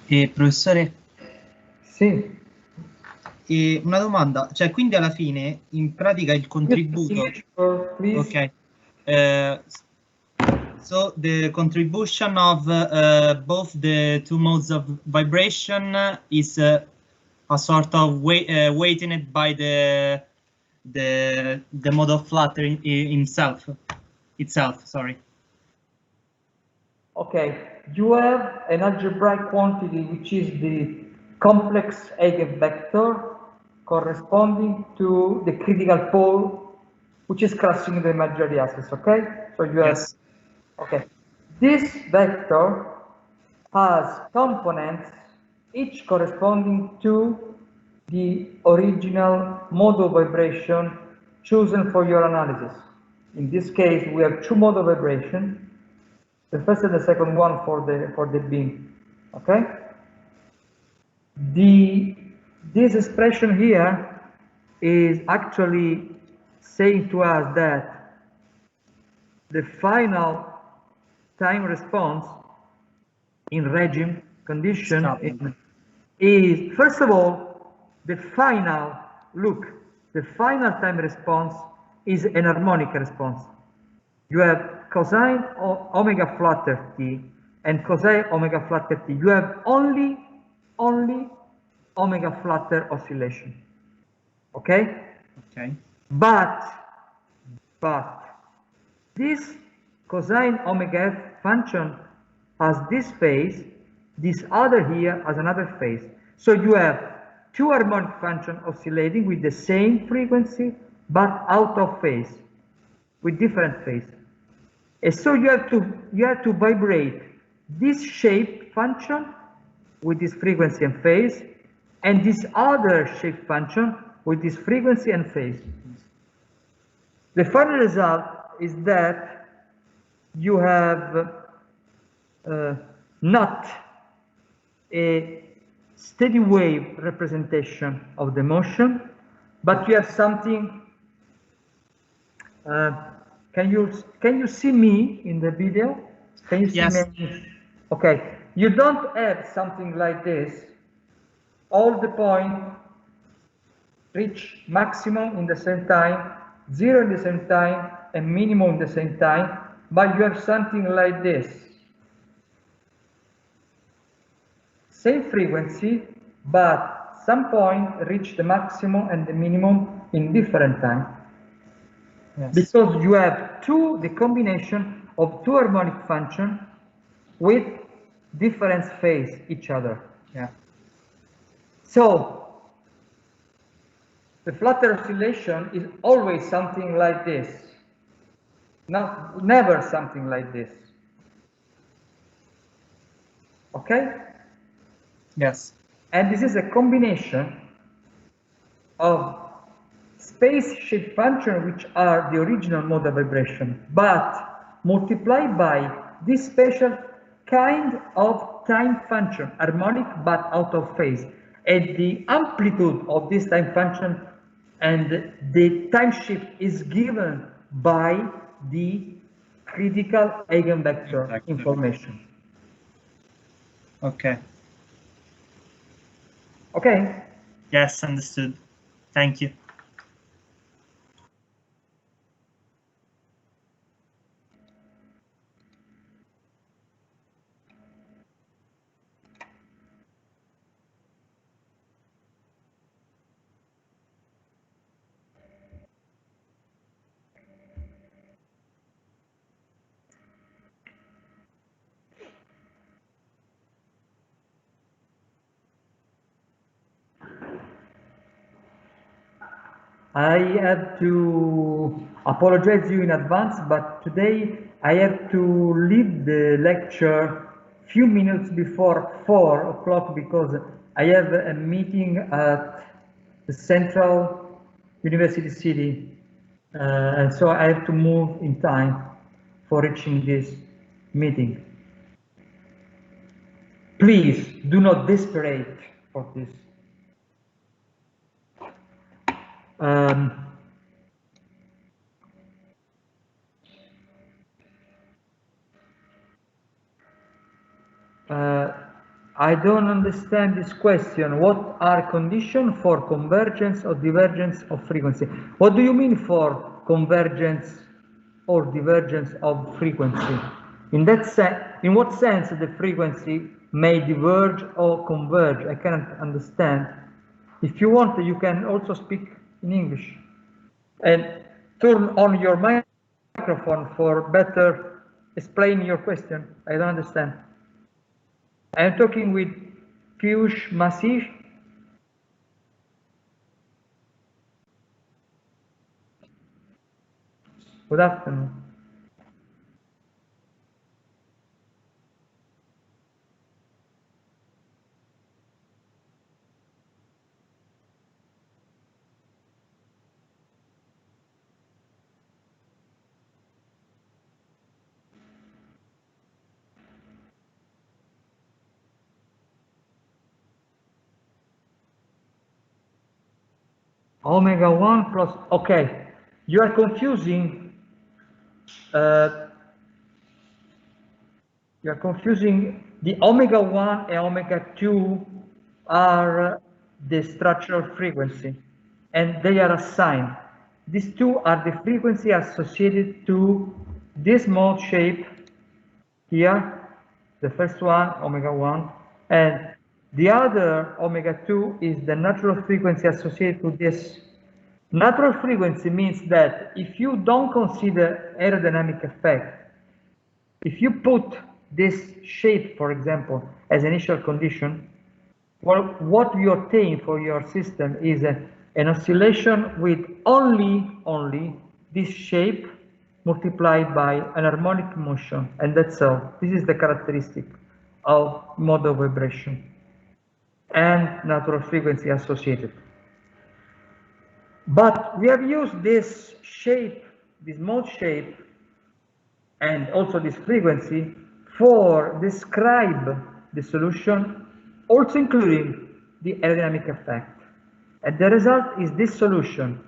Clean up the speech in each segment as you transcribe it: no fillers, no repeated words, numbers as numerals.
Professore, Sì. una domanda, cioè quindi alla fine in pratica il contributo, ok, so the contribution of both the two modes of vibration is a sort of weighted by the mode of flutter itself, sorry. Okay, you have an algebraic quantity which is the complex eigenvector corresponding to the critical pole which is crossing the imaginary axis, okay? So you have, Yes. okay. This vector has components each corresponding to the original mode of vibration chosen for your analysis. In this case, we have two modes of vibration, the first and the second one for the beam. Okay? This expression here is actually saying to us that the final time response in regime condition is, first of all, the final time response is an harmonic response. You have cosine omega flutter t and cosine omega flutter t. You have only omega flutter oscillation. Okay? Okay. But this cosine omega f function has this phase, this other here has another phase. So you have two harmonic functions oscillating with the same frequency but out of phase, with different phase. And so you have to vibrate this shape function with this frequency and phase, and this other shape function with this frequency and phase. The final result is that you have not a steady wave representation of the motion, but you have something. Can you see me in the video? Can you see Yes. me? Okay. You don't have something like this. All the points reach maximum in the same time, zero in the same time, and minimum in the same time, but you have something like this. Same frequency, but some point reach the maximum and the minimum in different time. Yes. Because you have the combination of two harmonic functions with different phase each other. Yeah. So the flutter oscillation is always something like this. Never something like this. Okay? Yes. And this is a combination of space shape function, which are the original mode of vibration, but multiplied by this special kind of time function, harmonic but out of phase. And the amplitude of this time function and the time shift is given by the critical eigenvector information. Okay. Okay? Yes, understood. Thank you. I have to apologize you in advance, but today I have to leave the lecture few minutes before 4 o'clock because I have a meeting at the Central University City, and so I have to move in time for reaching this meeting. Please do not desperate for this. I don't understand this question. What are conditions for convergence or divergence of frequency? What do you mean for convergence or divergence of frequency? In that sense, in what sense the frequency may diverge or converge? I cannot understand. If you want, you can also speak in English and turn on your microphone for better explain your question. I don't understand. I am talking with Piyush Masih. Good afternoon. Omega 1 plus, okay, you are confusing the omega 1 and omega 2 are the structural frequency and they are assigned. These two are the frequency associated to this mode shape here, the first one, omega 1, and the other, omega 2, is the natural frequency associated to this. Natural frequency means that if you don't consider aerodynamic effect, if you put this shape, for example, as initial condition, well, what you obtain for your system is an oscillation with only this shape multiplied by an harmonic motion, and that's all. This is the characteristic of mode of vibration and natural frequency associated. But we have used this shape, this mode shape, and also this frequency for describe the solution, also including the aerodynamic effect. And the result is this solution,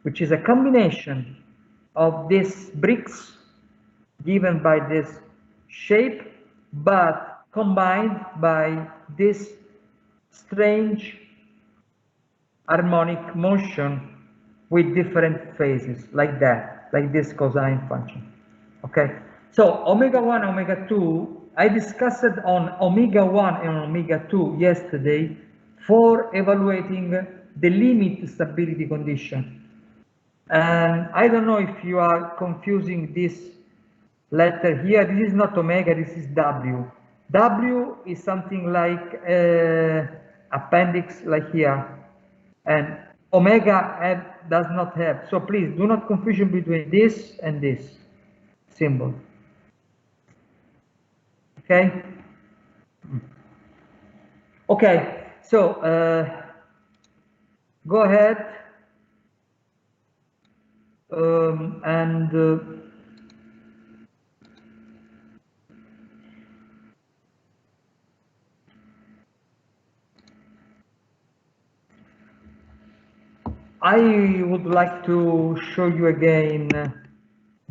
which is a combination of these bricks given by this shape, but combined by this strange harmonic motion with different phases, like that, like this cosine function. Okay, so omega 1, omega 2, I discussed on omega 1 and omega 2 yesterday for evaluating the limit stability condition. And I don't know if you are confusing this letter here. This is not omega, this is W. W is something like appendix, like here. And omega does not have. So please do not confusion between this and this symbol. Okay. Okay. So go ahead and I would like to show you again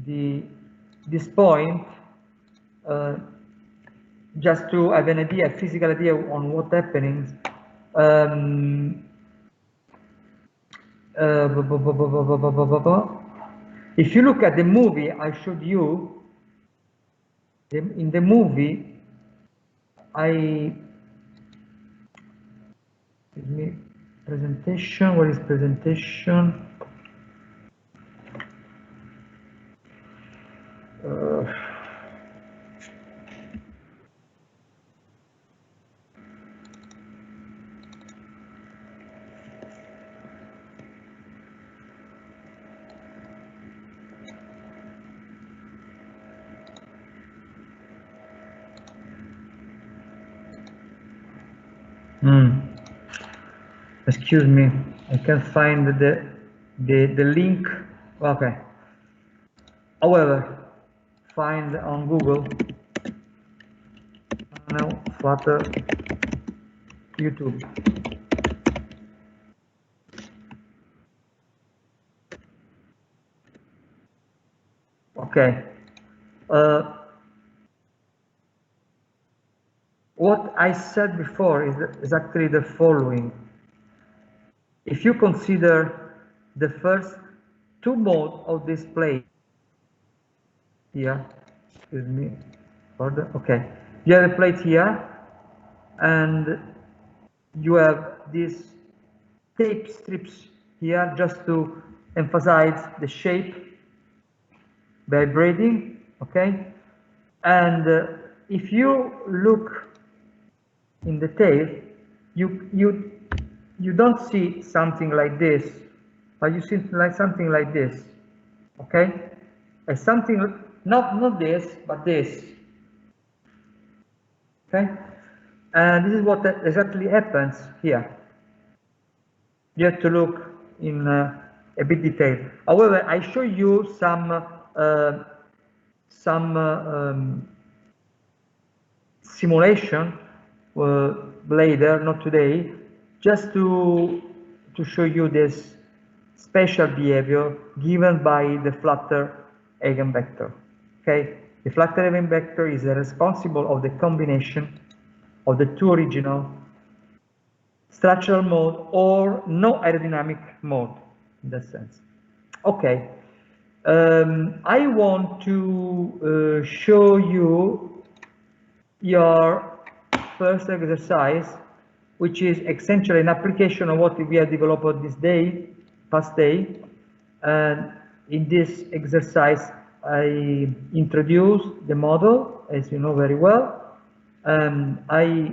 this point, just to have an idea, physical idea on what happening. If you look at the movie I showed you, in the movie, give me presentation. What is presentation? Excuse me, I can't find the link. Okay. However, find on Google. Now, Flutter, YouTube. Okay. What I said before is actually the following. If you consider the first two modes of this plate here, excuse me, pardon, okay, you have a plate here, and you have these tape strips here just to emphasize the shape vibrating, okay? And if you look in the tape, you don't see something like this, but you see like something like this, okay? And something not this, but this, okay? And this is what exactly happens here. You have to look in a bit detail. However, I show you some simulation later, not today, just to show you this special behavior given by the flutter eigenvector. Okay, the flutter eigenvector is responsible of the combination of the two original structural mode or no aerodynamic mode in that sense. Okay, I want to show you your first exercise, which is essentially an application of what we have developed this day, past day. And in this exercise, I introduced the model, as you know very well. I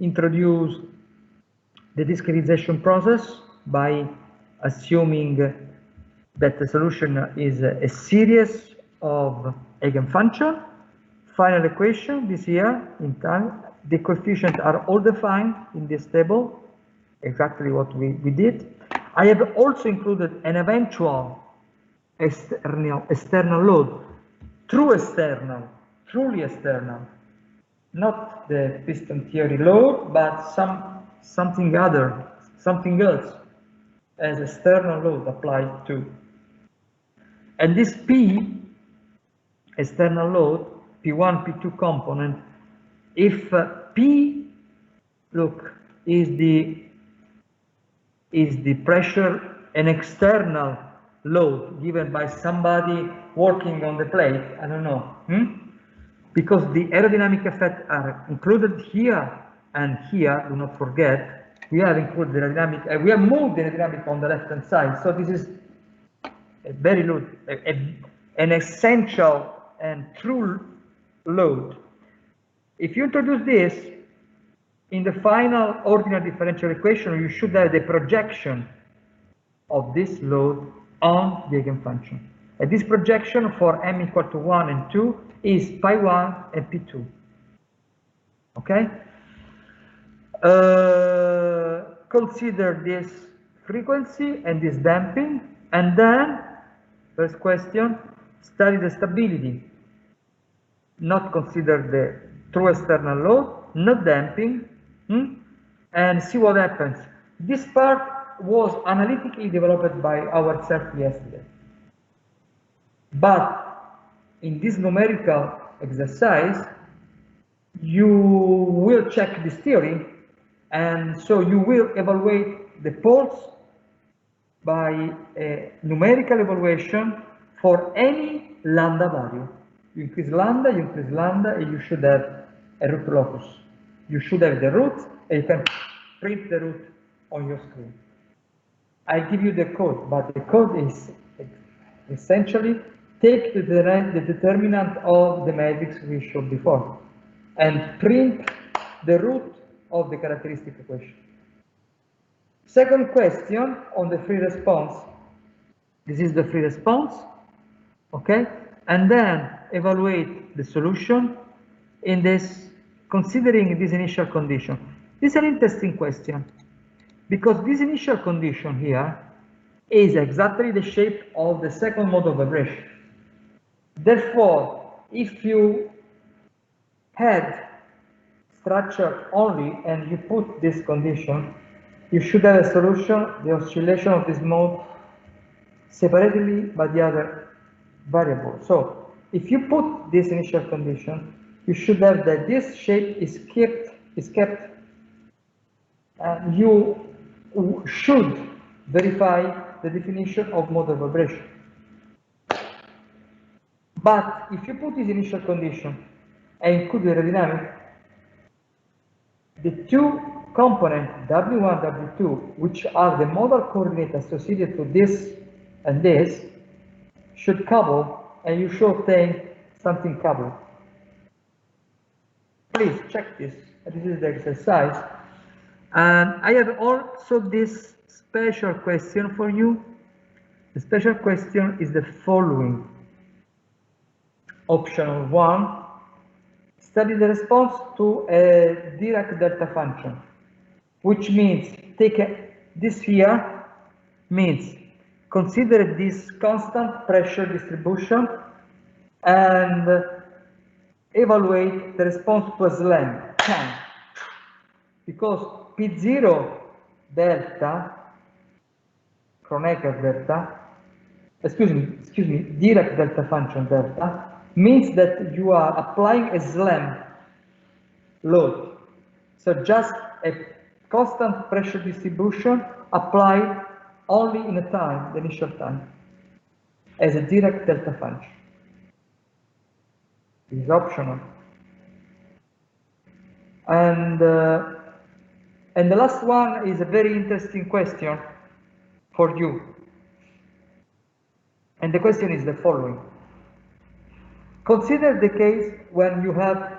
introduced the discretization process by assuming that the solution is a series of eigenfunctions. Final equation this here in time. The coefficients are all defined in this table, exactly what we did. I have also included an eventual external load, truly external, not the piston theory load, but something else as external load applied to. And this P external load, P1, P2 component, if P, look, is the pressure, an external load given by somebody working on the plate, I don't know, because the aerodynamic effects are included here and here, do not forget, we have included the aerodynamic, we have moved the aerodynamic on the left hand side, so this is a very load, an essential and true load. If you introduce this in the final ordinary differential equation, you should have the projection of this load on the eigenfunction. And this projection for m equal to 1 and 2 is pi1 and p2. Okay? Consider this frequency and this damping, and then, first question, study the stability. Not consider the true external load, not damping, and see what happens. This part was analytically developed by ourselves yesterday. But in this numerical exercise, you will check this theory, and so you will evaluate the pulse by a numerical evaluation for any lambda value. You increase lambda, and you should have a root locus. You should have the root, and you can print the root on your screen. I give you the code, but the code is essentially take the determinant of the matrix we showed before and print the root of the characteristic equation. Second question on the free response. This is the free response, okay? And then evaluate the solution in this, considering this initial condition. This is an interesting question because this initial condition here is exactly the shape of the second mode of vibration. Therefore, if you had structure only and you put this condition, you should have a solution, the oscillation of this mode separately by the other variable. So if you put this initial condition, you should have that this shape is kept is kept. You should verify the definition of mode of vibration. But if you put this initial condition and include the aerodynamic, the two components W1, W2, which are the modal coordinate associated to this and this, should couple, and you should obtain something coupled. Please check this. This is the exercise. And I have also this special question for you. The special question is the following. Optional 1. Study the response to a Dirac delta function, which means this here means consider this constant pressure distribution and evaluate the response to a slam time, because P0 delta, Kronecker delta, excuse me, Dirac delta function delta, means that you are applying a slam load. So just a constant pressure distribution applied only in a time, the initial time, as a Dirac delta function. It is optional. And the last one is a very interesting question for you. And the question is the following. Consider the case when you have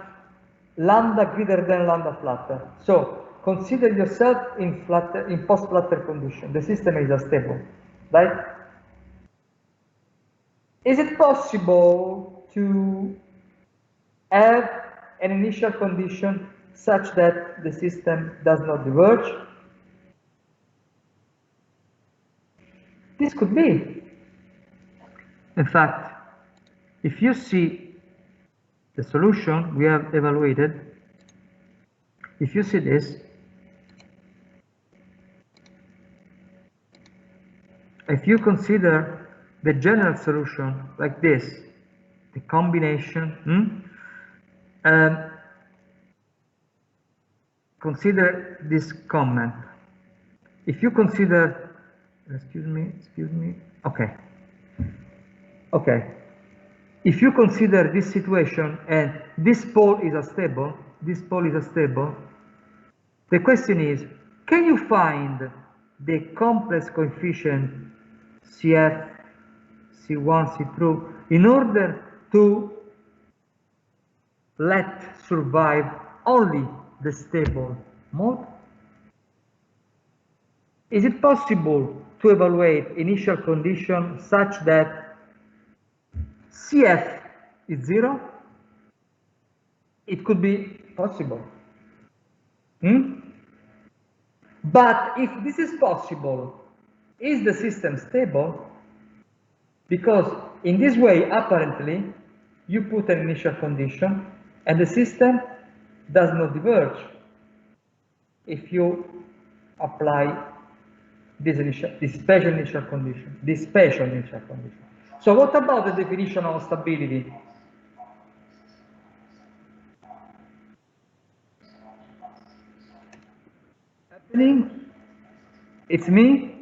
lambda greater than lambda flutter. So consider yourself in post-flutter condition. The system is unstable, right? Is it possible to have an initial condition such that the system does not diverge? This could be. In fact, if you see the solution we have evaluated, if you see this, if you consider the general solution like this, the combination, consider this comment. If you consider, excuse me, okay. If you consider this situation and this pole is unstable, the question is, can you find the complex coefficient CF, C1, C2 in order to let survive only the stable mode? Is it possible to evaluate initial condition such that CF is 0? It could be possible. But if this is possible, is the system stable? Because in this way, apparently, you put an initial condition and the system does not diverge if you apply this special initial condition. So what about the definition of stability? Happening? It's me?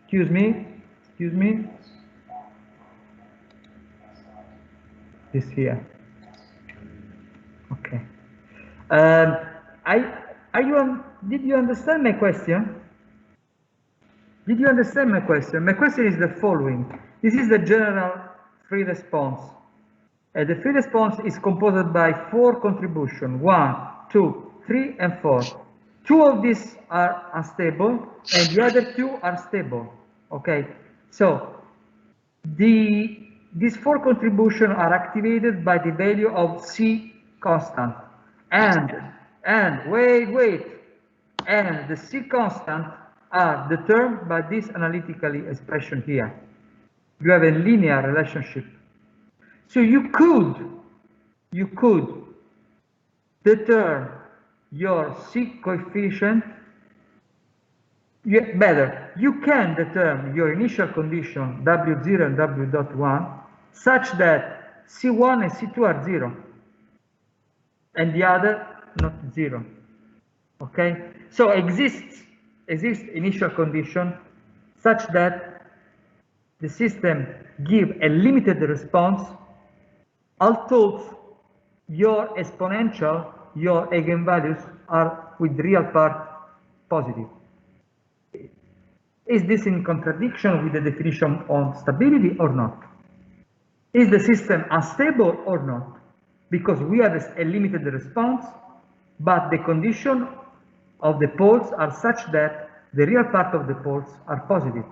Excuse me. This here. Okay. Did you understand my question? My question is the following. This is the general free response. The free response is composed by 4 contributions, 1, 2, 3, and 4. 2 of these are unstable, and the other 2 are stable. Okay, so these 4 contributions are activated by the value of C constant, and wait, and the C constant are determined by this analytical expression here. You have a linear relationship. So you could determine your C coefficient. You can determine your initial condition W0 and W.1 such that C1 and C2 are 0 and the other not 0. Okay, so exists initial condition such that the system give a limited response, although your exponential, your eigenvalues are with real part positive. Is this in contradiction with the definition of stability or not? Is the system unstable or not? Because we have a limited response, but the condition of the poles are such that the real part of the poles are positive.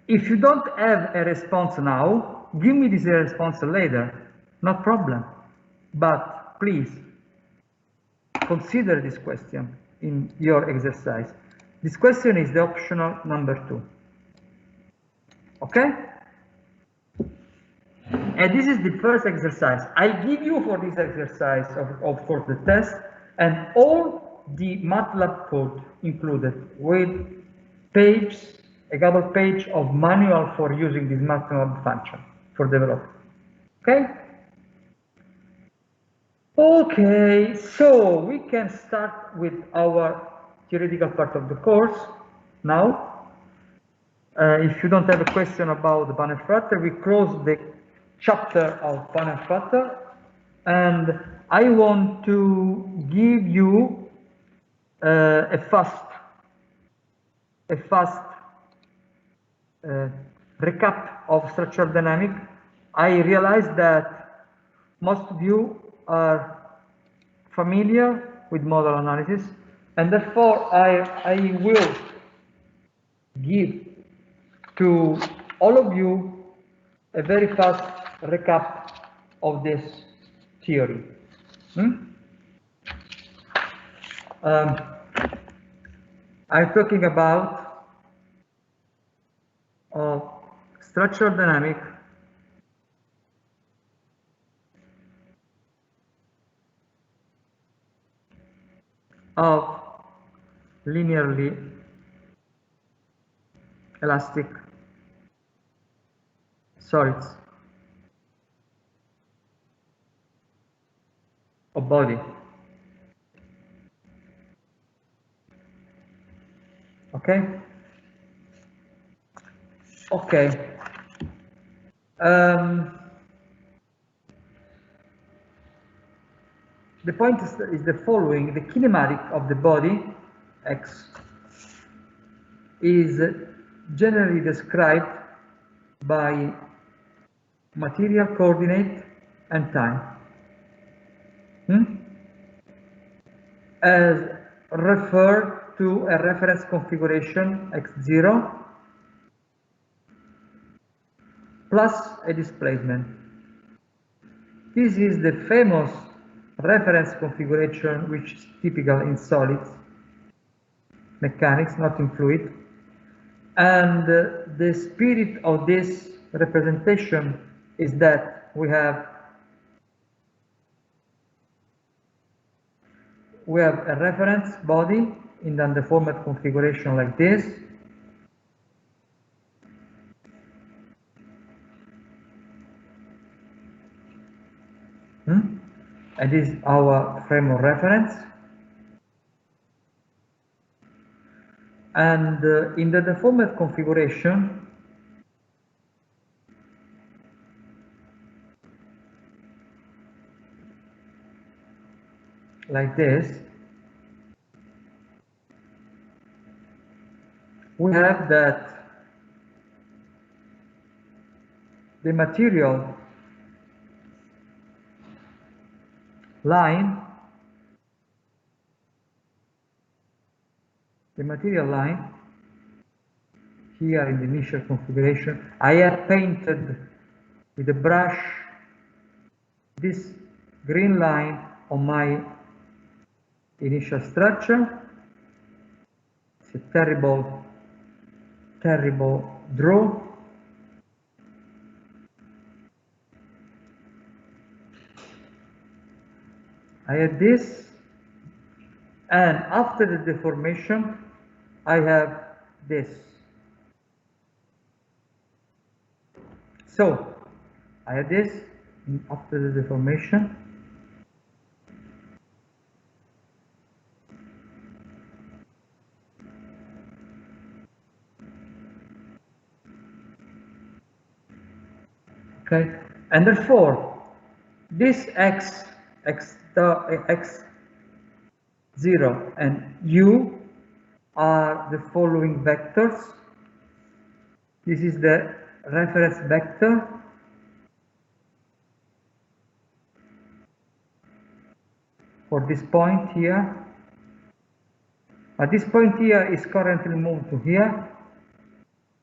If you don't have a response now, give me this response later, no problem. But please consider this question in your exercise. This question is the optional number 2. Okay? And this is the first exercise. I'll give you for this exercise, of course, the test and all the MATLAB code included with a couple page of manual for using this MATLAB function for development. Okay? Okay, so we can start with our theoretical part of the course now. If you don't have a question about the Banner-Frater, we close the chapter of Banner-Frater, and I want to give you a fast recap of structural dynamics. I realize that most of you are familiar with model analysis, and therefore I will give to all of you a very fast recap of this theory. I'm talking about structural dynamics of linearly elastic solids of body. Okay? Okay. The point is the following: the kinematic of the body, X, is generally described by material coordinate and time, as referred to a reference configuration x0 plus a displacement. This is the famous reference configuration which is typical in solids mechanics, not in fluid. And the spirit of this representation is that we have a reference body in the undeformed configuration like this. And this is our frame of reference. And in the deformed configuration, like this, we have that the material line, here in the initial configuration, I have painted with a brush this green line on my initial structure. It's a terrible draw. I have this, and after the deformation, I have this. So I have this after the deformation. Okay, and therefore this x0 and u are the following vectors. This is the reference vector for this point here. This point here is currently moved to here,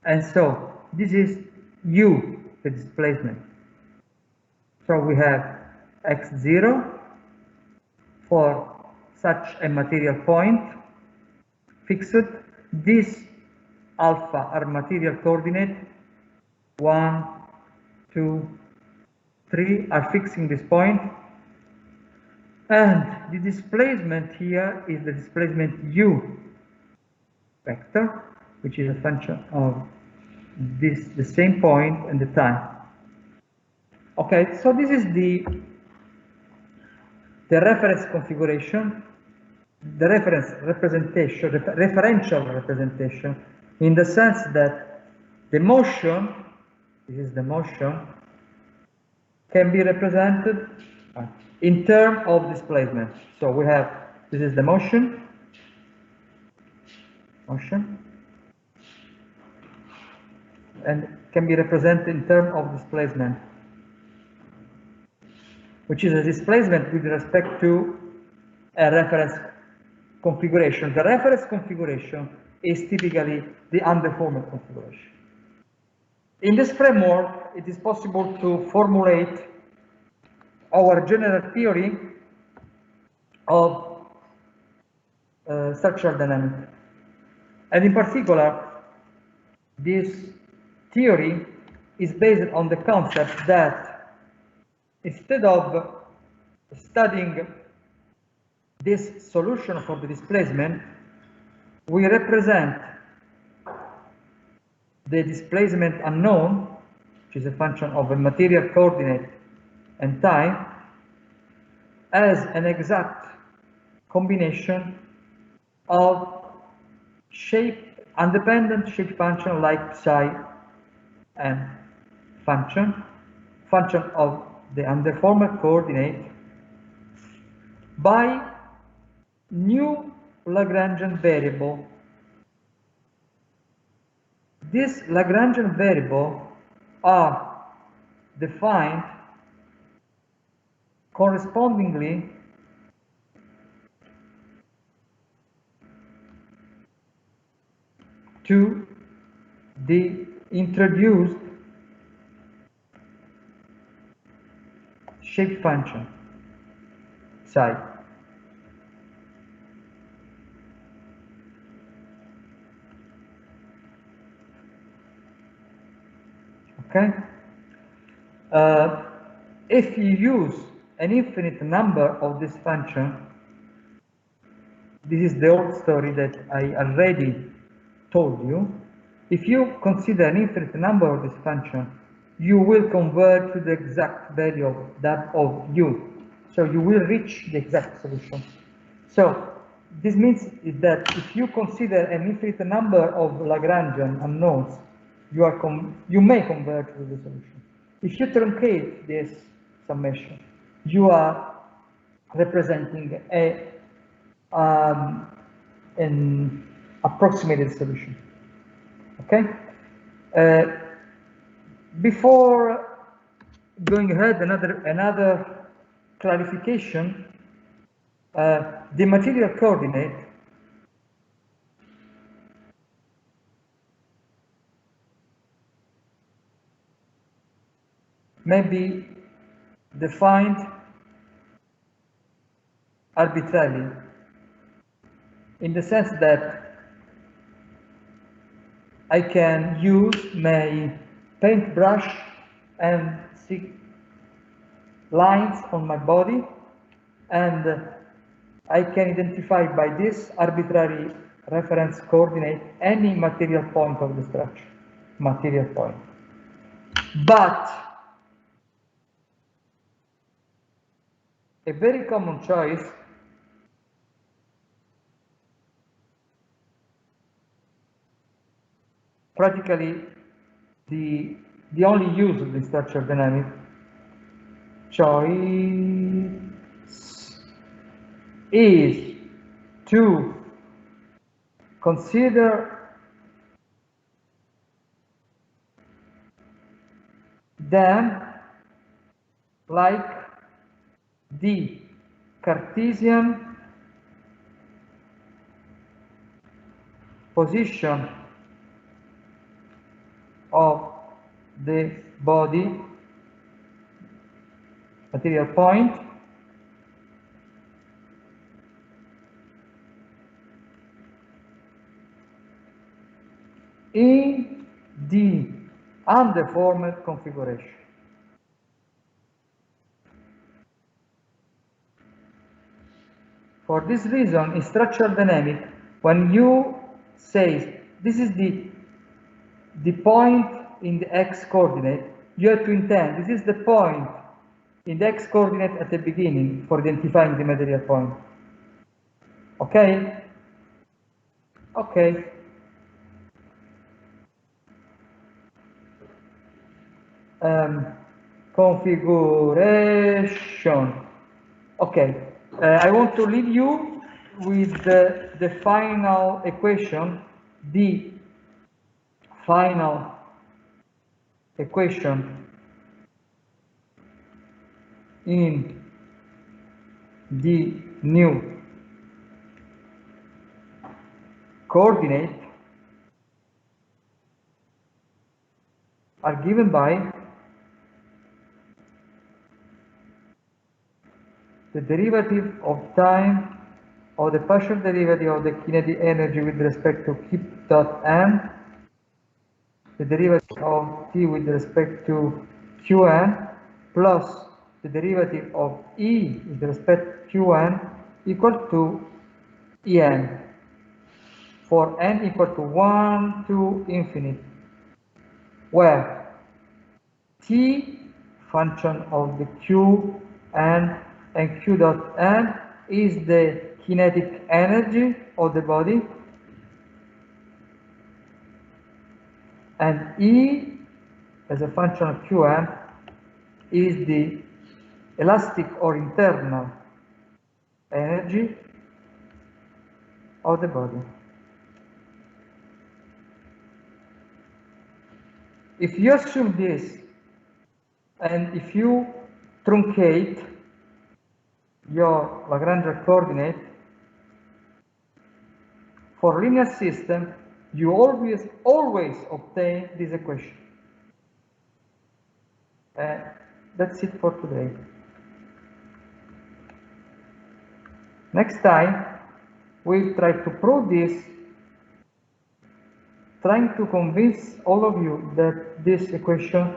and so this is u, the displacement. So we have x0 for such a material point fixed. This alpha are material coordinate 1, 2, 3 are fixing this point, and the displacement here is the displacement u vector, which is a function of the same point and the time. Okay, so this is the reference configuration, the reference representation, referential representation, in the sense that the motion, this is the motion, can be represented in terms of displacement. So we have, this is the motion, and can be represented in terms of displacement, which is a displacement with respect to a reference configuration. The reference configuration is typically the undeformed configuration. In this framework, it is possible to formulate our general theory of structural dynamics. And in particular, this theory is based on the concept that instead of studying this solution for the displacement, we represent the displacement unknown, which is a function of a material coordinate and time, as an exact combination of independent shape function like psi and function of the undeformed coordinate by new Lagrangian variable. These Lagrangian variables are defined correspondingly to the introduced shape function psi. Okay. If you use an infinite number of this function, this is the old story that I already told you. If you consider an infinite number of this function, you will converge to the exact value of that of u. So you will reach the exact solution. So this means that if you consider an infinite number of Lagrangian unknowns, you may converge to the solution. If you truncate this summation, you are representing an approximated solution. Okay. Before going ahead, another clarification: the material coordinate may be defined arbitrarily, in the sense that I can use my paintbrush and see lines on my body, and I can identify by this arbitrary reference coordinate any material point of the structure, material point. But a very common choice practically the only use of the structural dynamic choice is to consider them like the Cartesian position of the body material point in the undeformed configuration. For this reason, in structural dynamics, when you say this is the point in the x-coordinate, you have to intend this is the point in the x-coordinate at the beginning for identifying the material point. Okay? Okay. Configuration. Okay. I want to leave you with the final equation, the final equation in the new coordinate are given by the derivative of time or the partial derivative of the kinetic energy with respect to Q dot n, the derivative of T with respect to Qn, plus the derivative of E with respect to Qn equal to En, for n equal to 1 to infinity, where T, function of the Q n and Q dot n, is the kinetic energy of the body, and E, as a function of Qn, is the elastic or internal energy of the body. If you assume this, and if you truncate your Lagrange coordinate for linear system, you always obtain this equation. That's it for today. Next time we'll try to prove this, trying to convince all of you that these equations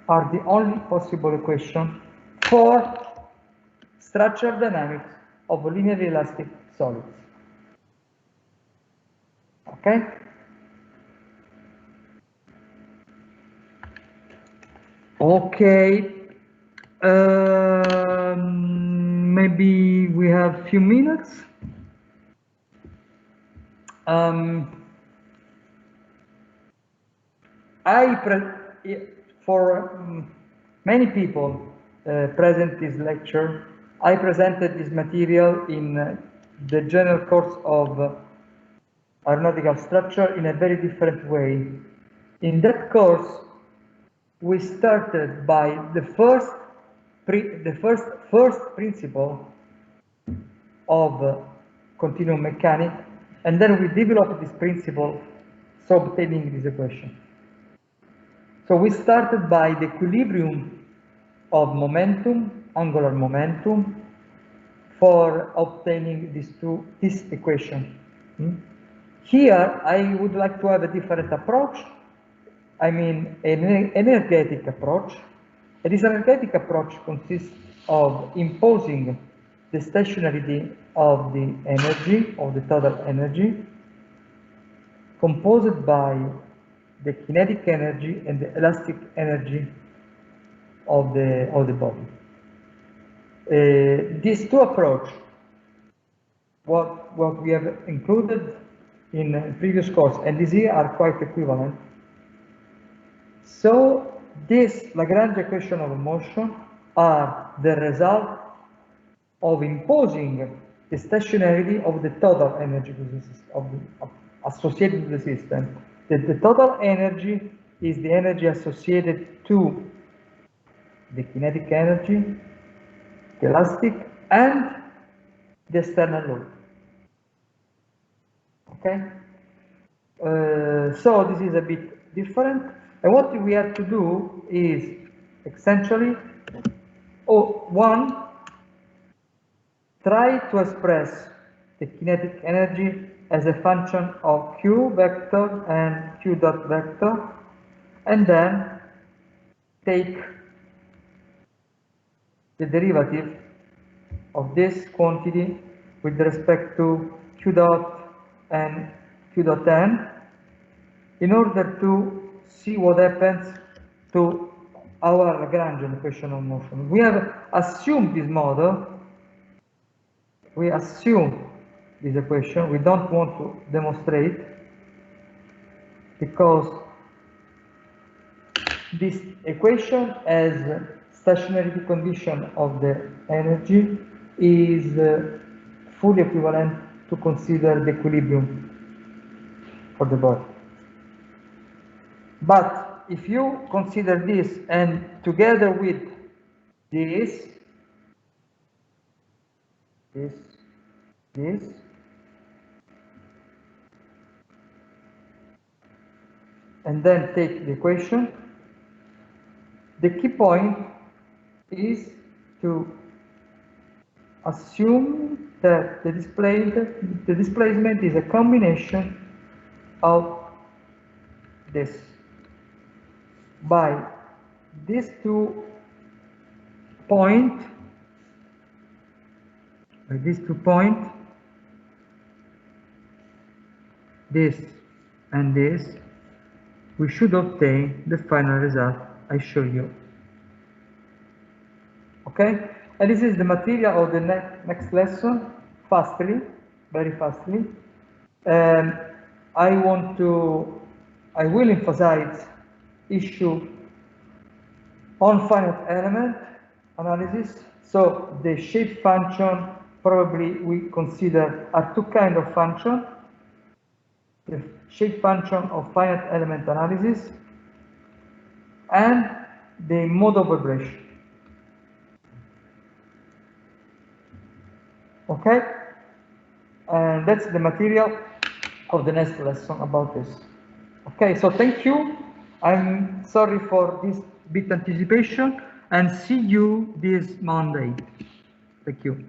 are the only possible equation for structural dynamics of linearly elastic solids. Okay? Okay. Maybe we have a few minutes. For many people present this lecture, I presented this material in the general course of aeronautical structure in a very different way. In that course, we started by the first principle of continuum mechanics, and then we developed this principle, so obtaining this equation. So we started by the equilibrium of momentum, angular momentum, for obtaining this equation. Here, I would like to have a different approach. I mean, an energetic approach. And this energetic approach consists of imposing the stationarity of the energy, of the total energy, composed by the kinetic energy and the elastic energy of the body. these two approaches, what we have included in previous course and this here are quite equivalent. So this Lagrange equation of motion are the result of imposing the stationarity of the total energy associated with the system. The total energy is the energy associated to the kinetic energy, the elastic, and the external load. Okay? So this is a bit different. And what we have to do is essentially, one, try to express the kinetic energy as a function of q vector and q dot vector, and then take the derivative of this quantity with respect to q dot and q dot n in order to see what happens to our Lagrange equation of motion. We have assumed this model. We assume this equation. We don't want to demonstrate because this equation as stationarity condition of the energy is fully equivalent to consider the equilibrium for the body. But if you consider this and together with this, and then take the equation, the key point is to assume that the displacement is a combination of this. By these 2 points, this and this, we should obtain the final result I show you. Okay? And this is the material of the next lesson, very fastly. I will emphasize issue on finite element analysis. So the shape function probably we consider are 2 kinds of function. The shape function of finite element analysis and the mode of vibration. Okay? And that's the material of the next lesson about this. Okay, so thank you. I'm sorry for this bit anticipation and see you this Monday. Thank you.